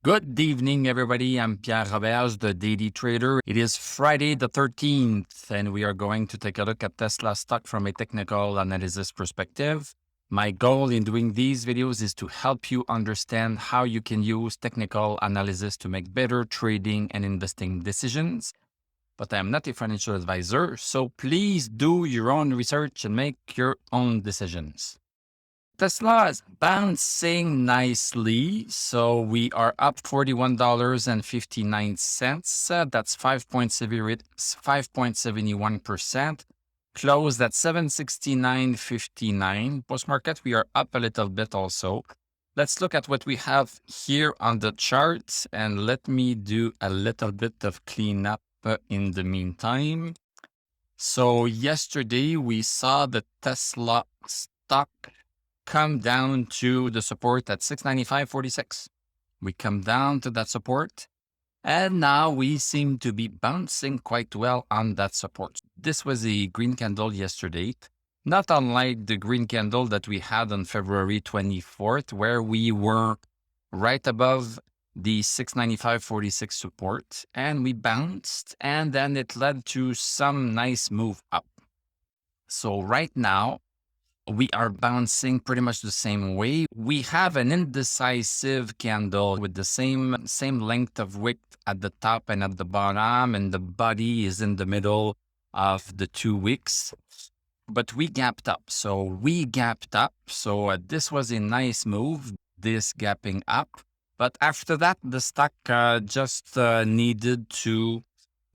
Good evening, everybody. I'm Pierre Roberge, the Daily Trader. It is Friday the 13th, and we are going to take a look at Tesla stock from a technical analysis perspective. My goal in doing these videos is to help you understand how you can use technical analysis to make better trading and investing decisions. But I'm not a financial advisor, so please do your own research and make your own decisions. Tesla is bouncing nicely. So we are up $41.59. That's 5.71%. Closed at 769.59. Post market, we are up a little bit also. Let's look at what we have here on the chart, and let me do a little bit of cleanup in the meantime. So yesterday we saw the Tesla stock come down to the support at 695.46. We come down to that support, and now we seem to be bouncing quite well on that support. This was a green candle yesterday, not unlike the green candle that we had on February 24th, where we were right above the 695.46 support, and we bounced, and then it led to some nice move up. So right now, we are bouncing pretty much the same way. We have an indecisive candle with the same length of wick at the top and at the bottom, and the body is in the middle of the 2 wicks. But we gapped up. So this was a nice move, this gapping up. But after that, the stock just needed to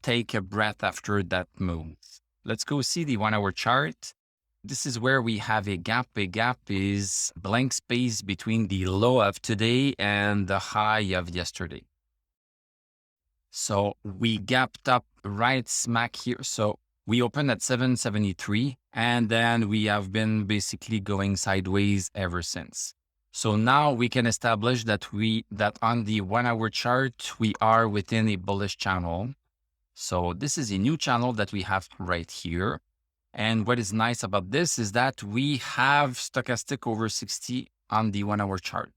take a breath after that move. Let's go see the 1-hour chart. This is where we have a gap. A gap is blank space between the low of today and the high of yesterday. So we gapped up right smack here. So we opened at 773, and then we have been basically going sideways ever since. So now we can establish that on the 1-hour chart, we are within a bullish channel. So this is a new channel that we have right here. And what is nice about this is that we have stochastic over 60 on the 1-hour chart.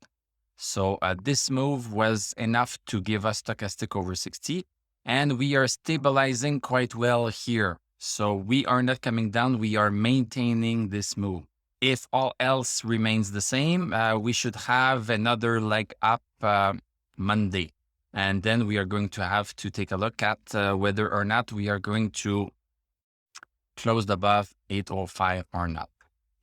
So this move was enough to give us stochastic over 60, and we are stabilizing quite well here. So we are not coming down, we are maintaining this move. If all else remains the same, we should have another leg up Monday. And then we are going to have to take a look at whether or not we are going to closed above 805 or not.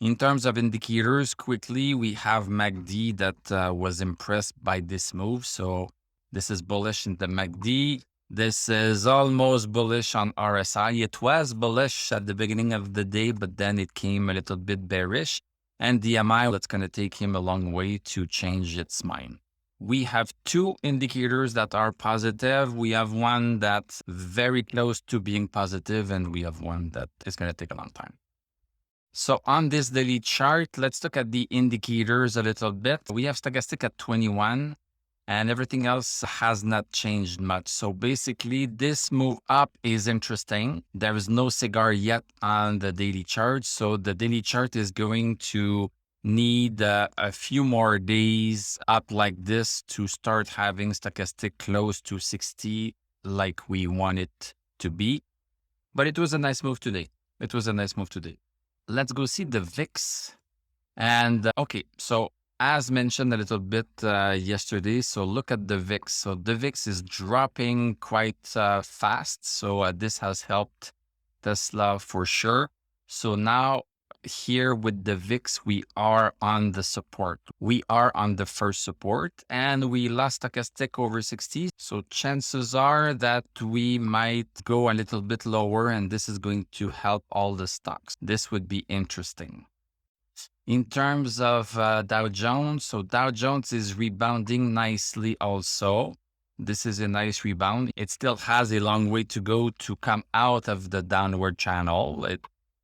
In terms of indicators, quickly, we have MACD that was impressed by this move. So this is bullish in the MACD. This is almost bullish on RSI. It was bullish at the beginning of the day, but then it came a little bit bearish. And DMI, that's going to take him a long way to change its mind. We have 2 indicators that are positive. We have one that's very close to being positive, and we have one that is going to take a long time. So on this daily chart, let's look at the indicators a little bit. We have stochastic at 21, and everything else has not changed much. So basically, this move up is interesting. There is no cigar yet on the daily chart. So the daily chart is going to need a few more days up like this to start having stochastic close to 60 like we want it to be. But it was a nice move today. Let's go see the VIX. And okay, so as mentioned a little bit yesterday, so look at the VIX. So the VIX is dropping quite fast. So this has helped Tesla for sure. So now here with the VIX, we are on the support. We are on the first support, and we lost stochastic over 60. So chances are that we might go a little bit lower, and this is going to help all the stocks. This would be interesting. In terms of Dow Jones, so Dow Jones is rebounding nicely also. This is a nice rebound. It still has a long way to go to come out of the downward channel.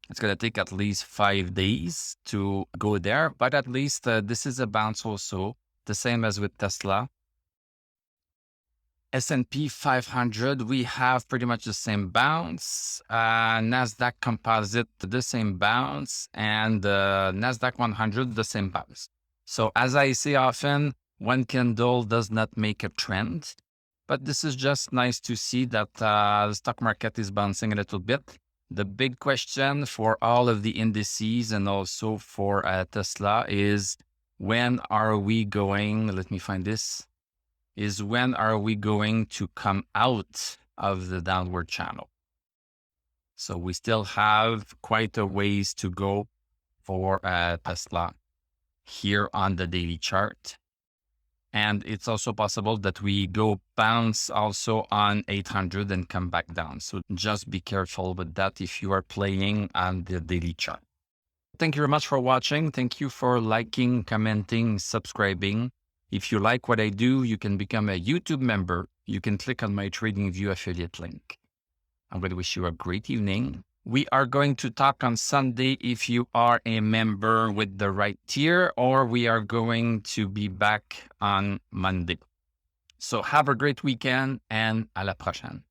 It's going to take at least 5 days to go there, but at least this is a bounce also, the same as with Tesla. S&P 500, we have pretty much the same bounce. NASDAQ Composite, the same bounce, and NASDAQ 100, the same bounce. So as I say often, One candle does not make a trend, but this is just nice to see that the stock market is bouncing a little bit. The big question for all of the indices and also for Tesla is when are we going, let me find this, is when are we going to come out of the downward channel? So we still have quite a ways to go for Tesla here on the daily chart. And it's also possible that we go bounce also on 800 and come back down. So just be careful with that if you are playing on the daily chart. Thank you very much for watching. Thank you for liking, commenting, subscribing. If you like what I do, you can become a YouTube member. You can click on my TradingView affiliate link. I'm going to wish you a great evening. We are going to talk on Sunday if you are a member with the right tier, or we are going to be back on Monday. So have a great weekend and à la prochaine.